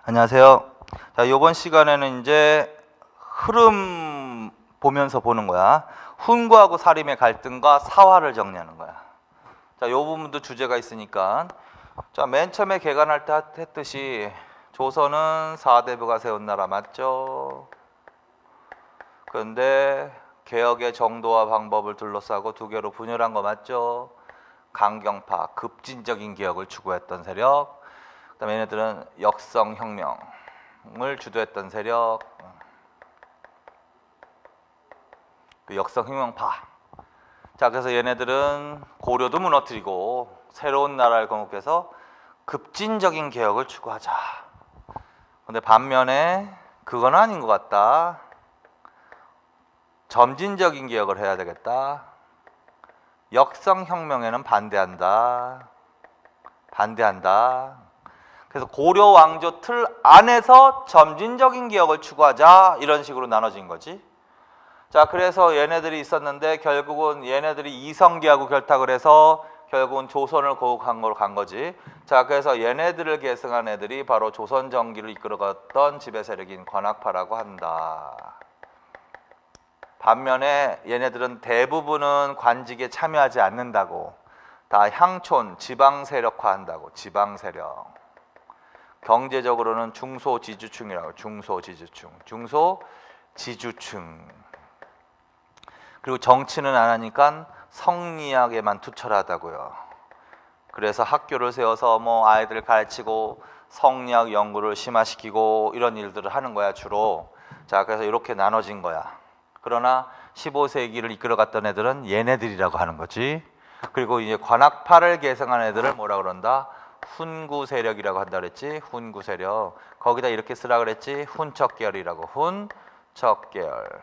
안녕하세요. 자, 이번 시간에는 이제 흐름 보면서 보는 거야. 훈구하고 사림의 갈등과 사화를 정리하는 거야. 자, 이 부분도 주제가 있으니까. 자, 맨 처음에 개간할 때 했듯이 조선은 사대부가 세운 나라 맞죠? 그런데 개혁의 정도와 방법을 둘러싸고 두 개로 분열한 거 맞죠? 강경파, 급진적인 개혁을 추구했던 세력. 그다음에 얘네들은 역성혁명을 주도했던 세력, 그 역성혁명파. 자, 그래서 얘네들은 고려도 무너뜨리고 새로운 나라를 건국해서 급진적인 개혁을 추구하자. 근데 반면에 그건 아닌 것 같다. 점진적인 개혁을 해야 되겠다. 역성혁명에는 반대한다. 그래서 고려 왕조 틀 안에서 점진적인 개혁을 추구하자, 이런 식으로 나눠진 거지. 자, 그래서 얘네들이 있었는데 결국은 얘네들이 이성계하고 결탁을 해서 결국은 조선을 건국한 걸로 간 거지. 자, 그래서 얘네들을 계승한 애들이 바로 조선 정기를 이끌어갔던 지배 세력인 관악파라고 한다. 반면에 얘네들은 대부분은 관직에 참여하지 않는다고. 다 향촌, 지방 세력화한다고. 지방 세력. 경제적으로는 중소지주층이라고. 중소지주층. 그리고 정치는 안 하니까 성리학에만 투철하다고요. 그래서 학교를 세워서 뭐 아이들 가르치고 성리학 연구를 심화시키고 이런 일들을 하는 거야, 주로. 자, 그래서 이렇게 나눠진 거야. 그러나 15세기를 이끌어갔던 애들은 얘네들이라고 하는 거지. 그리고 이제 관악파를 계승한 애들을 뭐라 그런다? 훈구 세력이라고 한다 그랬지. 훈구 세력. 거기다 이렇게 쓰라 그랬지. 훈척계열이라고. 훈척계열.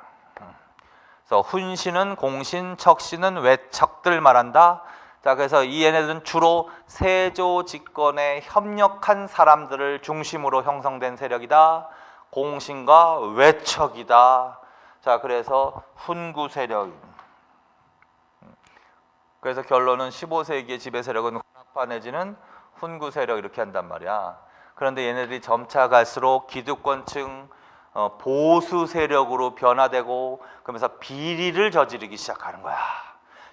그래서 훈신은 공신, 척신은 외척들 말한다. 자, 그래서 이 얘네들은 주로 세조 집권에 협력한 사람들을 중심으로 형성된 세력이다. 공신과 외척이다. 자, 그래서 훈구 세력. 그래서 결론은 15세기의 지배 세력은 관악파 내지는 훈구 세력 이렇게 한단 말이야. 그런데 얘네들이 점차 갈수록 기득권층 보수 세력으로 변화되고 그러면서 비리를 저지르기 시작하는 거야.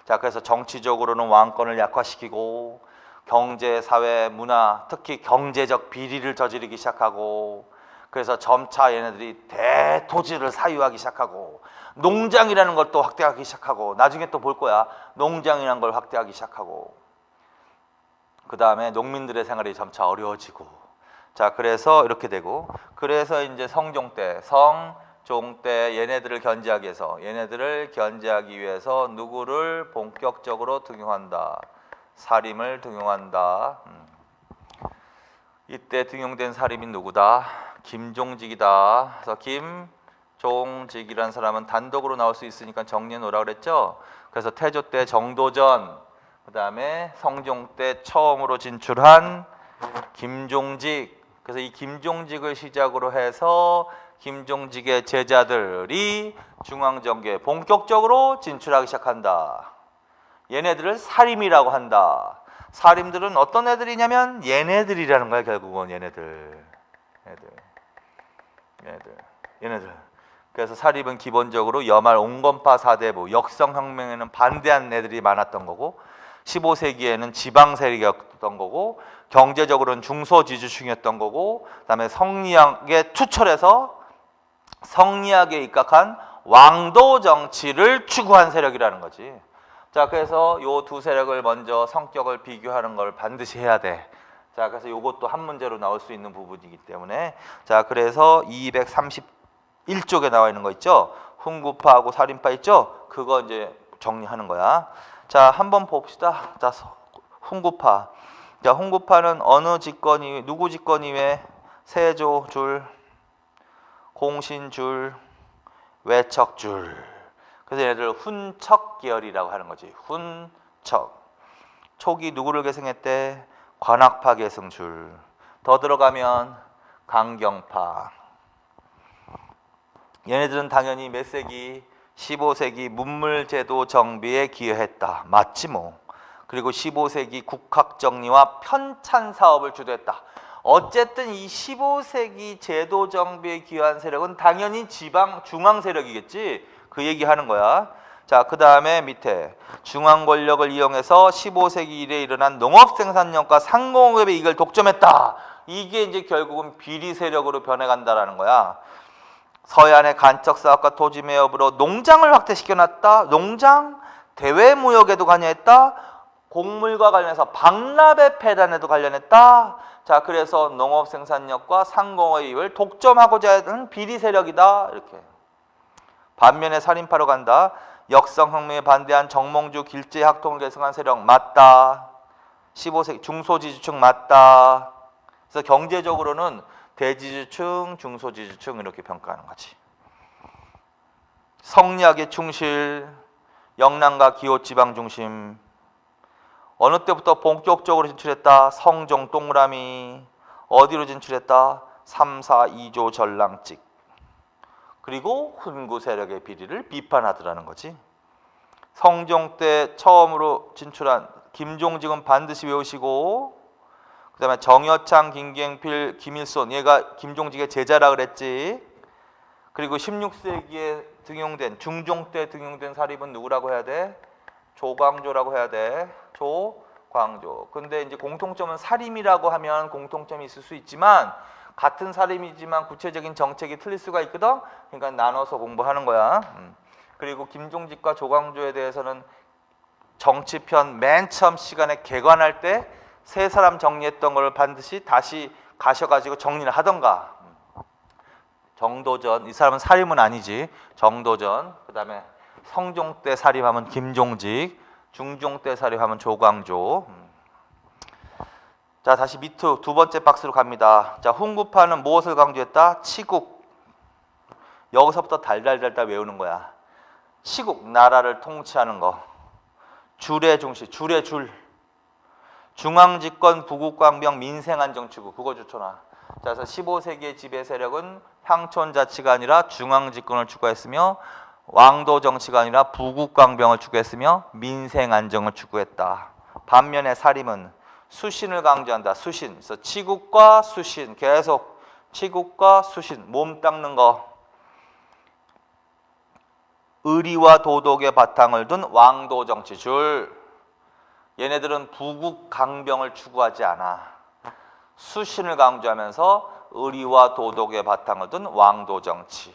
자, 그래서 정치적으로는 왕권을 약화시키고 경제, 사회, 문화, 특히 경제적 비리를 저지르기 시작하고, 그래서 점차 얘네들이 대토지를 사유하기 시작하고 농장이라는 걸 또 확대하기 시작하고, 나중에 또 볼 거야. 농장이라는 걸 확대하기 시작하고, 그 다음에 농민들의 생활이 점차 어려워지고. 자, 그래서 이렇게 되고, 그래서 이제 성종 때 얘네들을 견제하기 위해서 누구를 본격적으로 등용한다? 사림을 등용한다. 이때 등용된 사림이 누구다? 김종직이다. 그래서 김종직이라는 사람은 단독으로 나올 수 있으니까 정리해 놓으라 그랬죠. 그래서 태조 때 정도전, 그 다음에 성종 때 처음으로 진출한 김종직. 그래서 이 김종직을 시작으로 해서 김종직의 제자들이 중앙정계에 본격적으로 진출하기 시작한다. 얘네들을 사림이라고 한다. 사림들은 어떤 애들이냐면 얘네들이라는 거야. 결국은 얘네들. 그래서 사림은 기본적으로 여말 온건파 사대부, 역성혁명에는 반대한 애들이 많았던 거고, 15세기에는 지방 세력이었던 거고, 경제적으로는 중소지주층이었던 거고, 그다음에 성리학에 투철해서 성리학에 입각한 왕도 정치를 추구한 세력이라는 거지. 자, 그래서 요 두 세력을 먼저 성격을 비교하는 걸 반드시 해야 돼. 자, 그래서 요것도 한 문제로 나올 수 있는 부분이기 때문에, 자, 그래서 231쪽에 나와 있는 거 있죠? 훈구파하고 사림파 있죠? 그거 이제 정리하는 거야. 자, 한번 봅시다. 자, 훈구파. 자, 훈구파는 누구 집권 이후에 세조 줄, 공신 줄, 외척 줄. 그래서 얘네들 훈척 계열이라고 하는 거지. 훈척. 초기 누구를 계승했대? 관악파 계승 줄. 더 들어가면 강경파. 얘네들은 당연히 몇 세기? 15세기 문물제도 정비에 기여했다. 맞지 뭐. 그리고 15세기 국학정리와 편찬 사업을 주도했다. 어쨌든 이 15세기 제도 정비에 기여한 세력은 당연히 지방 중앙 세력이겠지. 그 얘기하는 거야. 자, 그 다음에 밑에 중앙 권력을 이용해서 15세기 이래 일어난 농업 생산력과 상공업의 이익을 독점했다. 이게 이제 결국은 비리 세력으로 변해간다라는 거야. 서해안의 간척 사업과 토지 매업으로 농장을 확대시켜놨다. 농장, 대외 무역에도 관여했다. 곡물과 관련해서 박람회 폐단에도 관련했다. 자, 그래서 농업 생산력과 상공의 이익을 독점하고자 하는 비리 세력이다. 이렇게. 반면에 살인파로 간다. 역성혁명에 반대한 정몽주 길제 학통을 계승한 세력 맞다. 15세기 중소지주층 맞다. 그래서 경제적으로는 대지주층, 중소지주층 이렇게 평가하는 거지. 성리학의 충실, 영남과 기호지방 중심. 어느 때부터 본격적으로 진출했다? 성종 동그라미. 어디로 진출했다? 3, 4, 2조 전랑직. 그리고 훈구 세력의 비리를 비판하더라는 거지. 성종 때 처음으로 진출한 김종직은 반드시 외우시고, 그 다음에 정여창, 김경필, 김일손, 얘가 김종직의 제자라 그랬지. 그리고 16세기에 등용된, 중종 때 등용된 사립은 누구라고 해야 돼? 조광조라고 해야 돼. 조광조. 근데 이제 공통점은 사림이라고 하면 공통점이 있을 수 있지만 같은 사림이지만 구체적인 정책이 틀릴 수가 있거든. 그러니까 나눠서 공부하는 거야. 그리고 김종직과 조광조에 대해서는 정치편 맨 처음 시간에 개관할 때 세 사람 정리했던 걸 반드시 다시 가셔가지고 정리를 하던가. 정도전, 이 사람은 사림은 아니지. 정도전. 그 다음에 성종 때 사림하면 김종직, 중종 때 사림하면 조광조. 자, 다시 밑으로 두 번째 박스로 갑니다. 자, 훈구파는 무엇을 강조했다? 치국. 여기서부터 달달달달 외우는 거야. 치국, 나라를 통치하는 거. 줄의 중시, 줄의 줄. 중앙집권, 부국광병, 민생안정추구. 그거 좋잖아. 자, 그래서 15세기의 지배 세력은 향촌 자치가 아니라 중앙집권을 추구했으며 왕도 정치가 아니라 부국광병을 추구했으며 민생안정을 추구했다. 반면에 사림은 수신을 강조한다. 수신. 그래서 치국과 수신. 계속 치국과 수신. 몸 닦는 거. 의리와 도덕의 바탕을 둔 왕도 정치 줄. 얘네들은 부국 강병을 추구하지 않아. 수신을 강조하면서 의리와 도덕의 바탕을 둔 왕도 정치.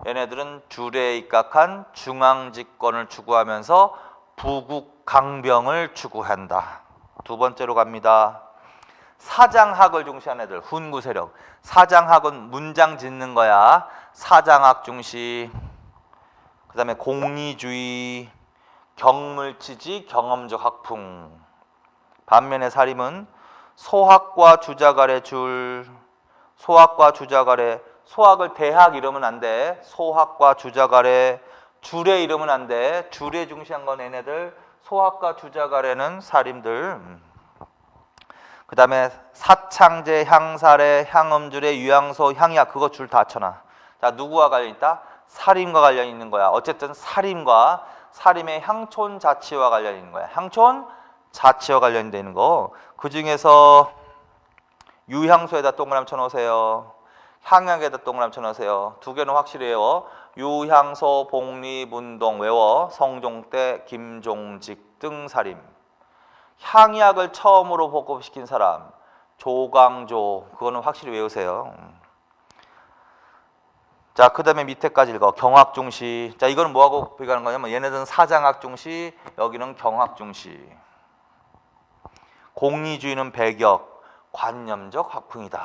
얘네들은 줄에 입각한 중앙 집권을 추구하면서 부국 강병을 추구한다. 두 번째로 갑니다. 사장학을 중시한 애들, 훈구 세력. 사장학은 문장 짓는 거야. 사장학 중시. 그 다음에 공리주의, 경물치지, 경험적 학풍. 반면에 사림은 소학과 주작 아래 줄. 소학과 주작 아래. 소학을 대학 이러면 안 돼. 소학과 주작 아래. 줄에 이러면 안 돼. 줄에 중시한 건 얘네들. 소학과 주작 아래는 사림들. 그 다음에 사창제, 향사례, 향음줄에, 유향소, 향약. 그거 줄 다 쳐놔. 자, 누구와 관련 있다? 사림과 관련 있는 거야. 어쨌든 사림과 사림의 향촌 자치와 관련 있는 거야. 향촌 자치와 관련돼 있는 거. 그 중에서 유향소에다 동그라미 쳐놓으세요. 향약에다 동그라미 쳐놓으세요. 두 개는 확실히 외워. 유향소, 복리, 문동 외워. 성종 때 김종직 등 사림. 향약을 처음으로 보급시킨 사람 조광조. 그거는 확실히 외우세요. 자, 그 다음에 밑에까지 읽어. 경학중시. 자, 이거는 뭐하고 비교하는 거냐면 얘네들은 사장학중시, 여기는 경학중시. 공리주의는 배격, 관념적 학풍이다.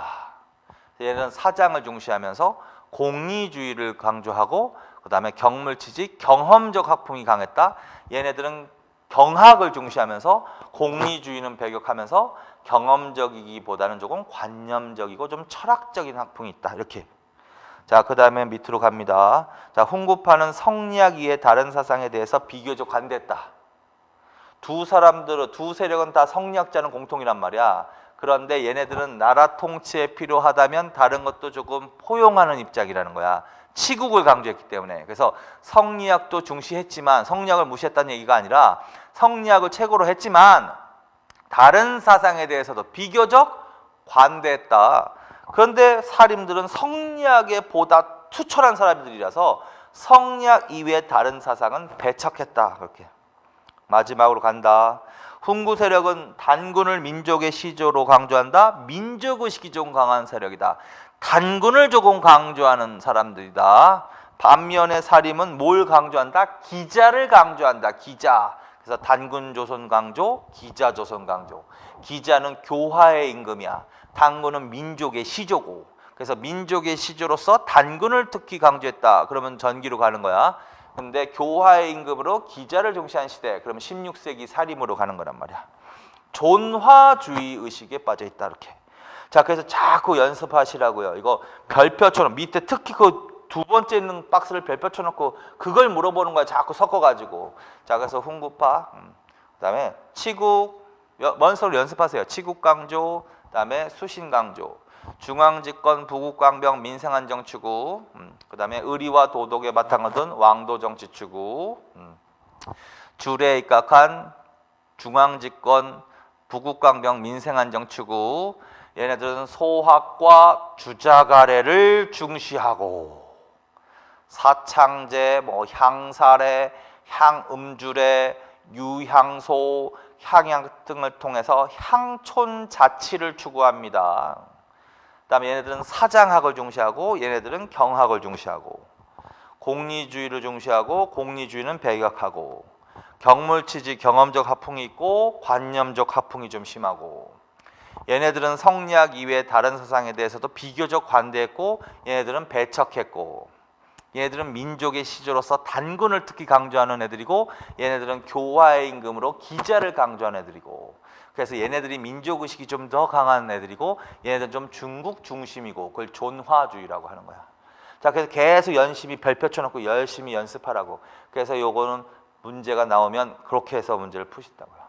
얘네는 사장을 중시하면서 공리주의를 강조하고 그 다음에 경물치지, 경험적 학풍이 강했다. 얘네들은 경학을 중시하면서 공리주의는 배격하면서 경험적이기보다는 조금 관념적이고 좀 철학적인 학풍이 있다. 이렇게. 자, 그 다음에 밑으로 갑니다. 자, 훈구파는 성리학 이외의 다른 사상에 대해서 비교적 관대했다. 두 세력은 다 성리학자는 공통이란 말이야. 그런데 얘네들은 나라 통치에 필요하다면 다른 것도 조금 포용하는 입장이라는 거야. 치국을 강조했기 때문에. 그래서 성리학도 중시했지만 성리학을 무시했다는 얘기가 아니라 성리학을 최고로 했지만 다른 사상에 대해서도 비교적 관대했다. 그런데 사림들은 성리학에 보다 투철한 사람들이라서 성리학 이외의 다른 사상은 배척했다. 그렇게. 마지막으로 간다. 훈구 세력은 단군을 민족의 시조로 강조한다. 민족의식이 좀 강한 세력이다. 단군을 조금 강조하는 사람들이다. 반면에 사림은 뭘 강조한다? 기자를 강조한다. 기자. 그래서 단군 조선 강조, 기자 조선 강조. 기자는 교화의 임금이야. 단군은 민족의 시조고. 그래서 민족의 시조로서 단군을 특히 강조했다. 그러면 전기로 가는 거야. 근데 교화의 임금으로 기자를 중시한 시대. 그러면 16세기 사림으로 가는 거란 말이야. 존화주의 의식에 빠져 있다. 이렇게. 자, 그래서 자꾸 연습하시라고요. 이거 별표 쳐놓고 밑에 특히 그 두 번째 있는 박스를 별표 쳐놓고 그걸 물어보는 거야. 자꾸 섞어가지고. 자, 그래서 훈구파, 그다음에 치국, 원서를 연습하세요. 치국 강조, 그다음에 수신 강조, 중앙집권, 부국강병, 민생안정 추구, 그다음에 의리와 도덕의 바탕을 둔 왕도 정치 추구, 주례에 입각한 중앙집권, 부국강병, 민생안정 추구. 얘네들은 소학과 주자가래를 중시하고 사창제, 뭐 향사례, 향음주례, 유향소, 향약 등을 통해서 향촌 자치를 추구합니다. 그다음에 얘네들은 사장학을 중시하고 얘네들은 경학을 중시하고 공리주의를 중시하고 공리주의는 배격하고 경물치지 경험적 하풍이 있고 관념적 하풍이 좀 심하고 얘네들은 성리학 이외의 다른 사상에 대해서도 비교적 관대했고 얘네들은 배척했고 얘네들은 민족의 시조로서 단군을 특히 강조하는 애들이고 얘네들은 교화의 임금으로 기자를 강조하는 애들이고 그래서 얘네들이 민족의식이 좀 더 강한 애들이고 얘네들은 좀 중국 중심이고 그걸 존화주의라고 하는 거야. 자, 그래서 계속 열심히 별표 쳐놓고 열심히 연습하라고. 그래서 요거는 문제가 나오면 그렇게 해서 문제를 푸신다고요.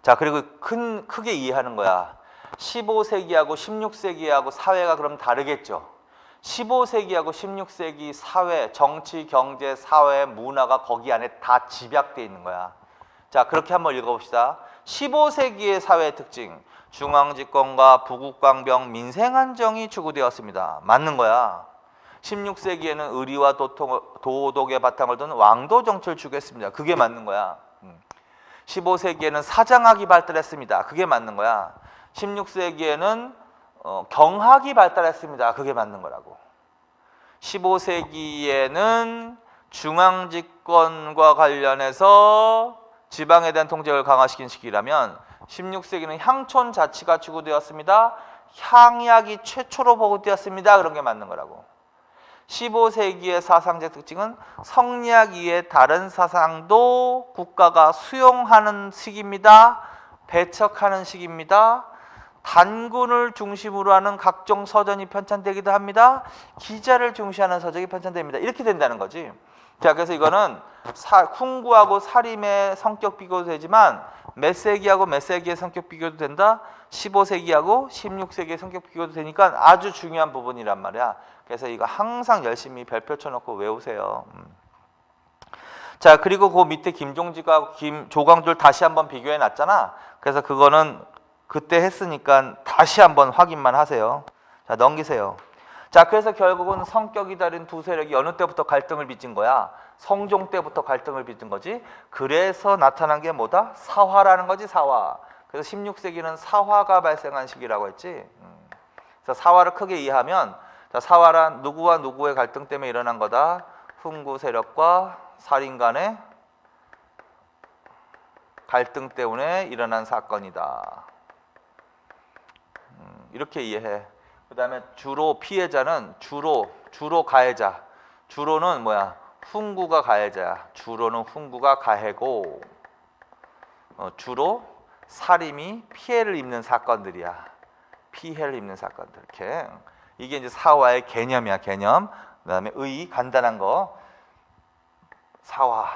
자, 그리고 크게 이해하는 거야. 15세기하고 16세기하고 사회가 그럼 다르겠죠. 15세기하고 16세기 사회, 정치, 경제, 사회, 문화가 거기 안에 다 집약되어 있는 거야. 자, 그렇게 한번 읽어봅시다. 15세기의 사회의 특징, 중앙집권과 부국강병, 민생안정이 추구되었습니다. 맞는 거야. 16세기에는 의리와 도덕의 바탕을 둔 왕도 정치를 추구했습니다. 그게 맞는 거야. 15세기에는 사장학이 발달했습니다. 그게 맞는 거야. 16세기에는 경학이 발달했습니다. 그게 맞는 거라고. 15세기에는 중앙집권과 관련해서 지방에 대한 통제를 강화시킨 시기라면 16세기는 향촌 자치가 추구되었습니다. 향약이 최초로 보급되었습니다. 그런 게 맞는 거라고. 15세기의 사상적 특징은 성리학 이외의 다른 사상도 국가가 수용하는 시기입니다. 배척하는 시기입니다. 단군을 중심으로 하는 각종 서전이 편찬되기도 합니다. 기자를 중시하는 서적이 편찬됩니다. 이렇게 된다는 거지. 자, 그래서 이거는 훈구하고 사림의 성격 비교도 되지만 몇 세기하고 몇 세기의 성격 비교도 된다. 15세기하고 16세기의 성격 비교도 되니까 아주 중요한 부분이란 말이야. 그래서 이거 항상 열심히 별표 쳐놓고 외우세요. 자, 그리고 그 밑에 김종지가 조광조를 다시 한번 비교해 놨잖아. 그래서 그거는 그때 했으니까 다시 한번 확인만 하세요. 자, 넘기세요. 자, 그래서 결국은 성격이 다른 두 세력이 어느 때부터 갈등을 빚은 거야? 성종 때부터 갈등을 빚은 거지. 그래서 나타난 게 뭐다? 사화라는 거지, 사화. 그래서 16세기는 사화가 발생한 시기라고 했지. 그래서 사화를 크게 이해하면, 자, 사화란 누구와 누구의 갈등 때문에 일어난 거다? 훈구 세력과 사림 간의 갈등 때문에 일어난 사건이다. 이렇게 이해해. 그 다음에 주로 피해자는 주로 가해자. 주로는 뭐야? 훈구가 가해자야. 주로는 훈구가 가해고 주로 사림이 피해를 입는 사건들이야. 피해를 입는 사건들. 이렇게. 이게 이제 사화의 개념이야. 개념. 그 다음에 의, 간단한 거. 사화.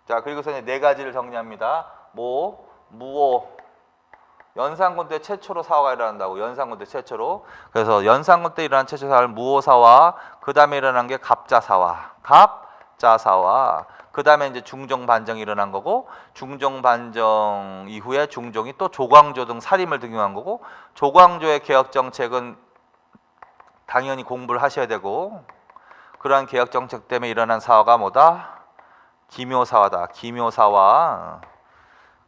자, 그리고서 이제 네 가지를 정리합니다. 무오. 연산군 때 최초로 사화가 일어난다고. 연산군 때 최초로. 그래서 연산군 때 일어난 최초 사화를 무오사화. 그 다음에 일어난 게 갑자사화. 갑, 갑자사화. 그 다음에 이제 중종 반정이 일어난 거고, 중종 반정 이후에 중종이 또 조광조 등 살림을 등용한 거고, 조광조의 개혁 정책은 당연히 공부를 하셔야 되고, 그러한 개혁 정책 때문에 일어난 사화가 뭐다? 기묘사화다. 기묘사화.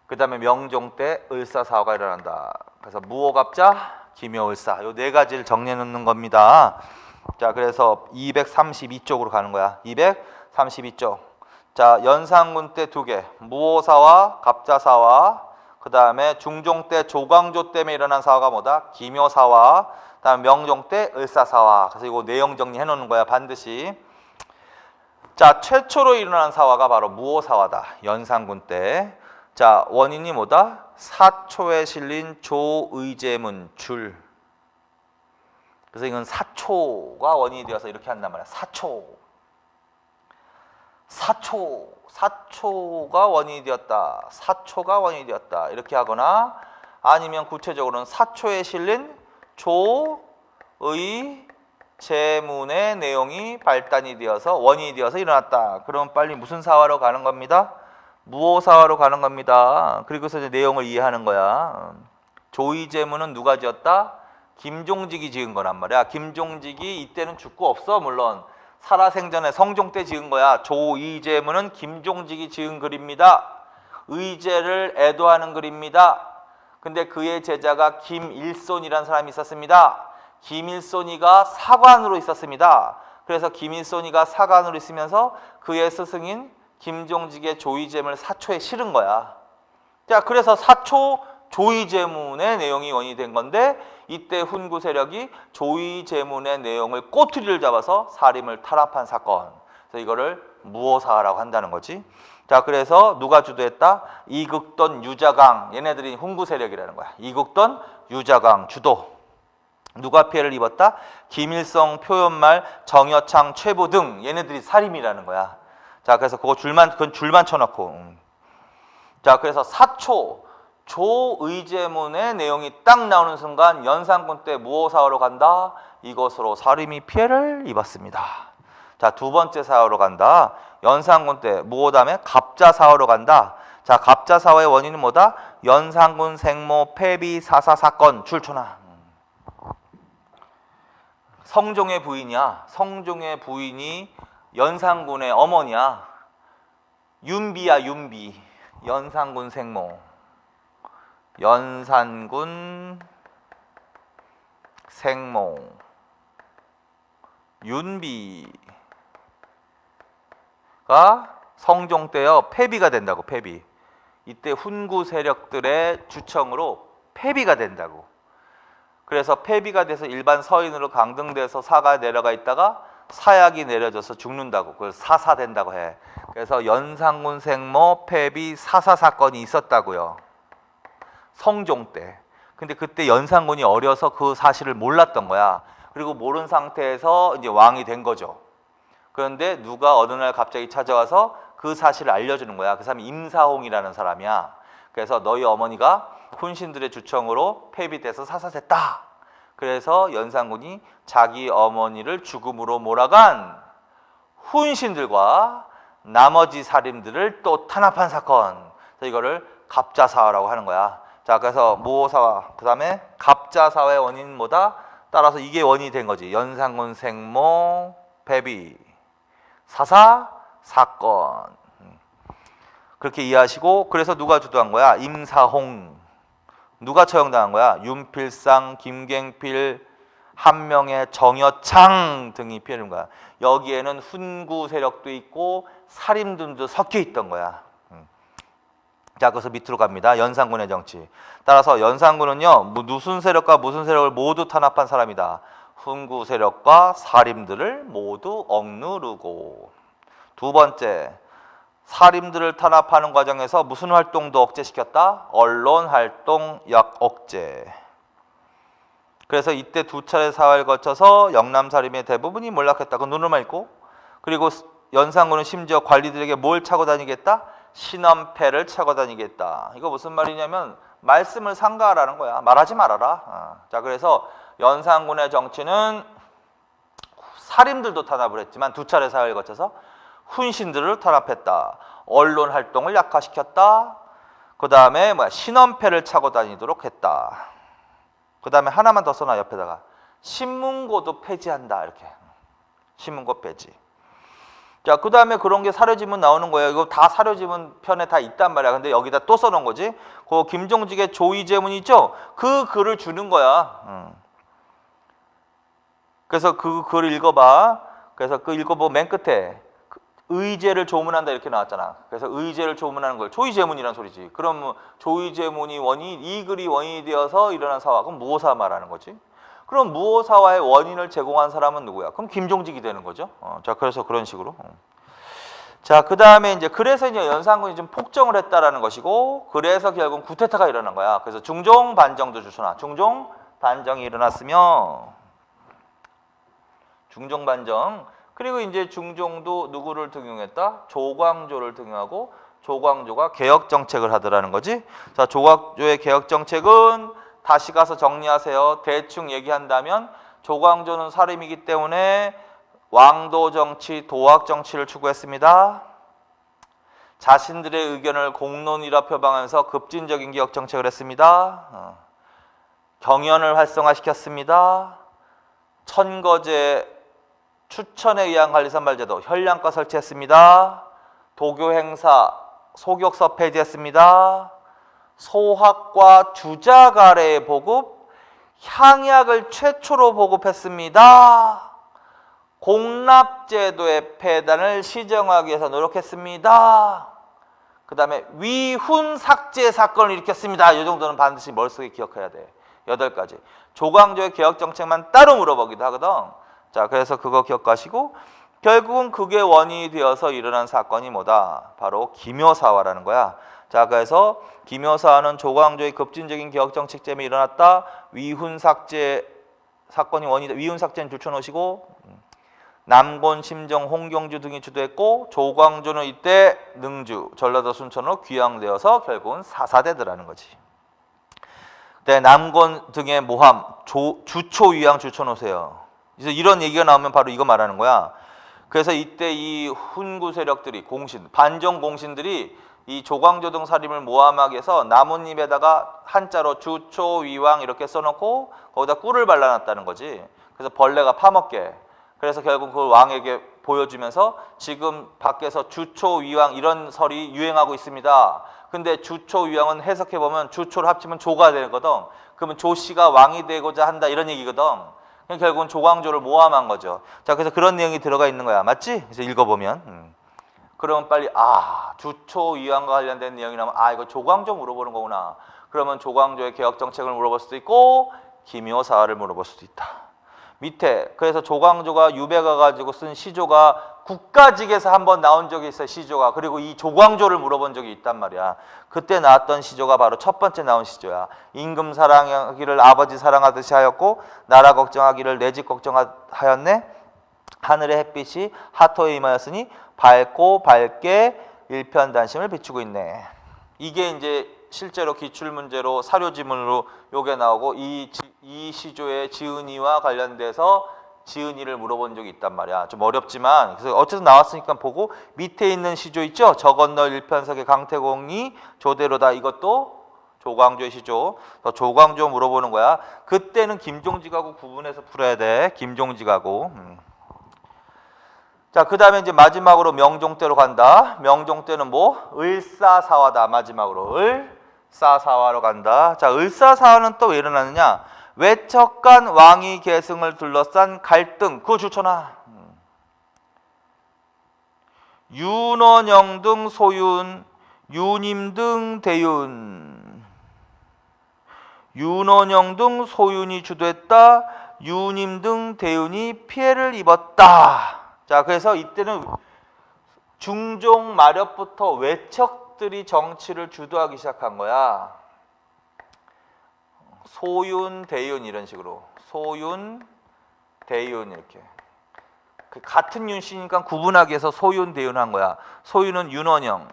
그 다음에 명종 때 을사사화가 일어난다. 그래서 무오갑자, 기묘을사. 요 네 가지를 정리해 놓는 겁니다. 자, 그래서 232쪽으로 가는 거야. 232쪽. 자, 연산군 때 두 개. 무오사화, 갑자사화. 그 다음에 중종 때 조광조 때문에 일어난 사화가 뭐다? 기묘사화. 그 다음에 명종 때 을사사화. 그래서 이거 내용 정리해 놓는 거야. 반드시. 자, 최초로 일어난 사화가 바로 무오사화다. 연산군 때. 자, 원인이 뭐다? 사초에 실린 조의제문 줄. 그래서 이건 사초가 원인이 되어서 이렇게 한단 말이야. 사초가 원인이 되었다. 사초가 원인이 되었다. 이렇게 하거나, 아니면 구체적으로는 사초에 실린 조의제문의 내용이 발단이 되어서 원인이 되어서 일어났다. 그럼 빨리 무슨 사화로 가는 겁니다? 무오사화로 가는 겁니다. 그리고서 이제 내용을 이해하는 거야. 조의제문은 누가 지었다? 김종직이 지은 거란 말이야. 김종직이 이때는 죽고 없어. 물론 살아생전에 성종 때 지은 거야. 조의제문은 김종직이 지은 글입니다. 의제를 애도하는 글입니다. 근데 그의 제자가 김일손이라는 사람이 있었습니다. 김일손이가 사관으로 있었습니다. 그래서 김일손이가 사관으로 있으면서 그의 스승인 김종직의 조의제문을 사초에 실은 거야. 자, 그래서 사초 조의제문의 내용이 원인이 된 건데, 이때 훈구 세력이 조의제문의 내용을 꼬투리를 잡아서 사림을 탄압한 사건. 그래서 이거를 무오사화라고 한다는 거지. 자, 그래서 누가 주도했다? 이극돈, 유자강. 얘네들이 훈구 세력이라는 거야. 이극돈, 유자강 주도. 누가 피해를 입었다? 김일성, 표현말, 정여창, 최보 등 얘네들이 살림이라는 거야. 자, 그래서 그건 줄만 쳐놓고. 자, 그래서 사초 조의제문의 내용이 딱 나오는 순간 연산군 때 무오사화로 간다. 이것으로 사림이 피해를 입었습니다. 자, 두 번째 사화로 간다. 연산군 때 무오 다음에 갑자사화로 간다. 자, 갑자사화의 원인은 뭐다? 연산군 생모 폐비 사사 사건. 줄초나. 성종의 부인이야. 성종의 부인이 연산군의 어머니야. 윤비야, 윤비. 연산군 생모. 연산군 생모. 윤비가 성종 때요 폐비가 된다고. 폐비. 이때 훈구 세력들의 주청으로 폐비가 된다고. 그래서 폐비가 돼서 일반 서인으로 강등돼서 사가 내려가 있다가 사약이 내려져서 죽는다고. 그걸 사사된다고 해. 그래서 연산군 생모 폐비 사사 사건이 있었다고요. 성종 때. 근데 그때 연산군이 어려서 그 사실을 몰랐던 거야. 그리고 모른 상태에서 이제 왕이 된 거죠. 그런데 누가 어느 날 갑자기 찾아와서 그 사실을 알려주는 거야. 그 사람이 임사홍이라는 사람이야. 그래서 너희 어머니가 훈신들의 주청으로 폐비돼서 사사됐다. 그래서 연산군이 자기 어머니를 죽음으로 몰아간 훈신들과 나머지 살인들을 또 탄압한 사건. 그래서 이거를 갑자사화라고 하는 거야. 자, 그래서 무오사화, 그 다음에 갑자사화의 원인은 뭐다? 따라서 이게 원인이 된 거지. 연산군 생모 폐비 사사 사건. 그렇게 이해하시고, 그래서 누가 주도한 거야? 임사홍. 누가 처형당한 거야? 윤필상, 김갱필, 한명의 정여창 등이 피해를 입은 거야. 여기에는 훈구 세력도 있고 살인들도 섞여 있던 거야. 자, 그래서 밑으로 갑니다. 연산군의 정치. 따라서 연산군은요, 무슨 세력과 무슨 세력을 모두 탄압한 사람이다. 훈구 세력과 살인들을 모두 억누르고. 두 번째, 살인들을 탄압하는 과정에서 무슨 활동도 억제시켰다? 언론 활동 역억제. 그래서 이때 두 차례 사활을 거쳐서 영남 살인의 대부분이 몰락했다. 그 눈으로만 읽고. 그리고 연산군은 심지어 관리들에게 뭘 차고 다니겠다? 신원패를 차고 다니겠다. 이거 무슨 말이냐면 말씀을 삼가하라는 거야. 말하지 말아라. 자, 그래서 연산군의 정치는 살인들도 탄압을 했지만 두 차례 사활을 거쳐서 훈신들을 탄압했다. 언론 활동을 약화시켰다. 그 다음에 신원패를 차고 다니도록 했다. 그 다음에 하나만 더 써놔 옆에다가 신문고도 폐지한다. 이렇게 신문고 폐지. 자, 그 다음에 그런 게 사료지문 나오는 거예요. 이거 다 사료지문 편에 다 있단 말이야. 근데 여기다 또 써놓은 거지. 그 김종직의 조의제문 있죠? 그 글을 주는 거야. 그래서 그 글을 읽어봐. 그래서 그 읽어보면 맨 끝에 의제를 조문한다 이렇게 나왔잖아. 그래서 의제를 조문하는 걸 조의제문이란 소리지. 그럼 조의제문이 원인, 이 글이 원인이 되어서 일어난 사화. 그럼 무오사 말하는 거지. 그럼 무오사화의 원인을 제공한 사람은 누구야? 그럼 김종직이 되는 거죠. 자, 그래서 그런 식으로. 자, 그 다음에 이제 그래서 이제 연산군이 좀 폭정을 했다라는 것이고, 그래서 결국 구테타가 일어난 거야. 그래서 중종 반정도 주소나 중종 반정이 일어났으며, 중종 반정. 그리고 이제 중종도 누구를 등용했다? 조광조를 등용하고, 조광조가 개혁 정책을 하더라는 거지. 자, 조광조의 개혁 정책은 다시 가서 정리하세요. 대충 얘기한다면 조광조는 사림이기 때문에 왕도 정치, 도학 정치를 추구했습니다. 자신들의 의견을 공론이라 표방하면서 급진적인 개혁 정책을 했습니다. 경연을 활성화시켰습니다. 천거제 추천에 의한 관리선발제도 현량과 설치했습니다. 도교 행사 소격서 폐지했습니다. 소학과 주자가래의 보급, 향약을 최초로 보급했습니다. 공납제도의 폐단을 시정하기 위해서 노력했습니다. 그 다음에 위훈 삭제 사건을 일으켰습니다. 이 정도는 반드시 머릿속에 기억해야 돼. 8가지. 조광조의 개혁 정책만 따로 물어보기도 하거든. 자, 그래서 그거 기억하시고, 결국은 그게 원인이 되어서 일어난 사건이 뭐다? 바로 기묘사화라는 거야. 자, 그래서 기묘사화는 조광조의 급진적인 개혁 정책 때문에 일어났다. 위훈 삭제 사건이 원인이다. 위훈 삭제는 줄쳐놓으시고, 남곤, 심정, 홍경주 등이 주도했고, 조광조는 이때 능주, 전라도 순천으로 귀양되어서 결국은 사사되더라는 거지. 그때 남곤 등의 모함, 주초위양 줄쳐놓으세요. 그래서 이런 얘기가 나오면 바로 이거 말하는 거야. 그래서 이때 이 훈구 세력들이 공신, 반정 공신들이 이 조광조 등 살인을 모함하기 위해서 나뭇잎에다가 한자로 주초위왕 이렇게 써놓고 거기다 꿀을 발라놨다는 거지. 그래서 벌레가 파먹게. 그래서 결국 그 왕에게 보여주면서 지금 밖에서 주초위왕 이런 설이 유행하고 있습니다. 근데 주초위왕은 해석해보면 주초를 합치면 조가 되거든. 그러면 조씨가 왕이 되고자 한다 이런 얘기거든. 결국은 조광조를 모함한 거죠. 자, 그래서 그런 내용이 들어가 있는 거야. 맞지? 그래서 읽어보면. 그러면 빨리 주초위왕과 관련된 내용이 나오면 이거 조광조 물어보는 거구나. 그러면 조광조의 개혁 정책을 물어볼 수도 있고 기묘사화를 물어볼 수도 있다. 밑에 그래서 조광조가 유배가 가지고 쓴 시조가 국가직에서 한번 나온 적이 있어요. 시조가. 그리고 이 조광조를 물어본 적이 있단 말이야. 그때 나왔던 시조가 바로 첫 번째 나온 시조야. 임금 사랑하기를 아버지 사랑하듯이 하였고 나라 걱정하기를 내 집 걱정하였네. 하늘의 햇빛이 하토에 임하였으니 밝고 밝게 일편단심을 비추고 있네. 이게 이제 실제로 기출문제로 사료지문으로 요게 나오고 이 시조의 지은이와 관련돼서 지은이를 물어본 적이 있단 말이야. 좀 어렵지만 그래서 어쨌든 나왔으니까 보고 밑에 있는 시조 있죠? 저 건너 일편석의 강태공이 조대로다. 이것도 조광조의 시조. 조광조 물어보는 거야. 그때는 김종직하고 구분해서 풀어야 돼. 김종직하고. 자, 그 다음에 이제 마지막으로 명종대로 간다. 명종대는 뭐? 을사사화다. 마지막으로 을사사화로 간다. 자, 을사사화는 또 왜 일어나느냐? 외척간 왕위 계승을 둘러싼 갈등. 그거 좋잖아. 윤원영 등 소윤, 윤임 등 대윤. 윤원영 등 소윤이 주도했다. 윤임 등 대윤이 피해를 입었다. 자, 그래서 이때는 중종 마렵부터 외척들이 정치를 주도하기 시작한 거야. 소윤, 대윤 이런 식으로. 소윤, 대윤 이렇게. 같은 윤씨니까 구분하기 위해서 소윤, 대윤 한 거야. 소윤은 윤원형을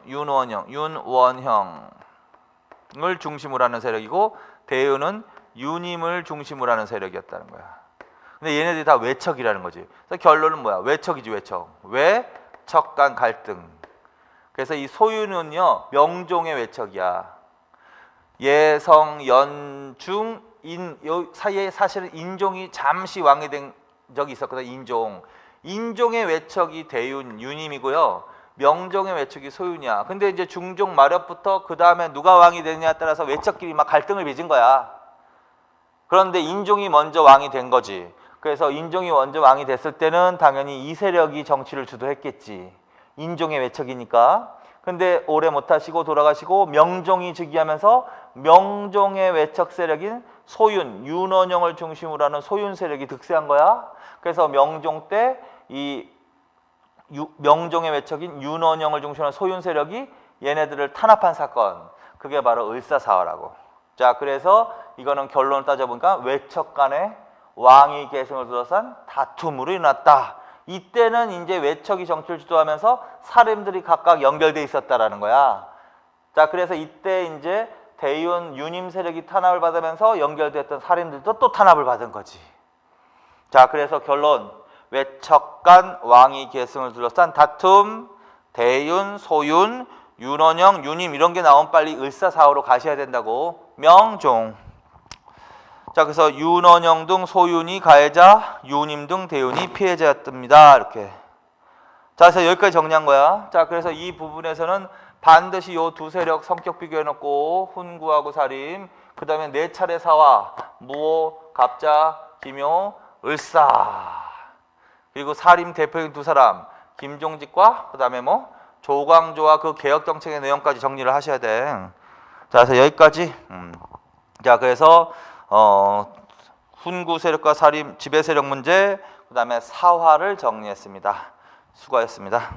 중심으로 하는 세력이고 대윤은 윤임을 중심으로 하는 세력이었다는 거야. 근데 얘네들이 다 외척이라는 거지. 그래서 결론은 뭐야? 외척이지, 외척. 왜? 외척 간 갈등. 그래서 이 소유는요 명종의 외척이야. 예성, 연중, 요 사이에 사실은 인종이 잠시 왕이 된 적이 있었거든. 인종의 외척이 대윤, 유님이고요. 명종의 외척이 소윤이야. 근데 이제 중종 마렵부터 그 다음에 누가 왕이 되느냐에 따라서 외척끼리 막 갈등을 빚은 거야. 그런데 인종이 먼저 왕이 된 거지. 그래서 인종이 먼저 왕이 됐을 때는 당연히 이 세력이 정치를 주도했겠지. 인종의 외척이니까. 근데 오래 못하시고 돌아가시고 명종이 즉위하면서 명종의 외척 세력인 소윤, 윤원영을 중심으로 하는 소윤 세력이 득세한 거야. 그래서 명종 때 이 명종의 외척인 윤원영을 중심으로 하는 소윤 세력이 얘네들을 탄압한 사건, 그게 바로 을사사화라고. 자, 그래서 이거는 결론을 따져보니까 외척 간의 왕위 계승을 둘러싼 다툼으로 일어났다. 이때는 이제 외척이 정치를 주도하면서 사림들이 각각 연결돼 있었다라는 거야. 자, 그래서 이때 이제 대윤 유님 세력이 탄압을 받으면서 연결됐던 사림들도 또 탄압을 받은 거지. 자, 그래서 결론, 외척 간 왕위 계승을 둘러싼 다툼, 대윤, 소윤, 윤원영, 유님 이런 게 나오면 빨리 을사사화로 가셔야 된다고. 명종. 자, 그래서 윤원영 등 소윤이 가해자, 유님 등 대윤이 피해자였답니다. 이렇게. 자, 그래서 여기까지 정리한 거야. 자, 그래서 이 부분에서는 반드시 요 두 세력 성격 비교해놓고 훈구하고 사림, 그 다음에 네 차례 사화, 무호, 갑자, 기묘, 을사. 그리고 사림 대표인 두 사람, 김종직과 그 다음에 뭐 조광조와 그 개혁정책의 내용까지 정리를 하셔야 돼. 자, 그래서 여기까지. 자, 그래서 훈구 세력과 사림, 지배 세력 문제, 그 다음에 사화를 정리했습니다. 수고하셨습니다.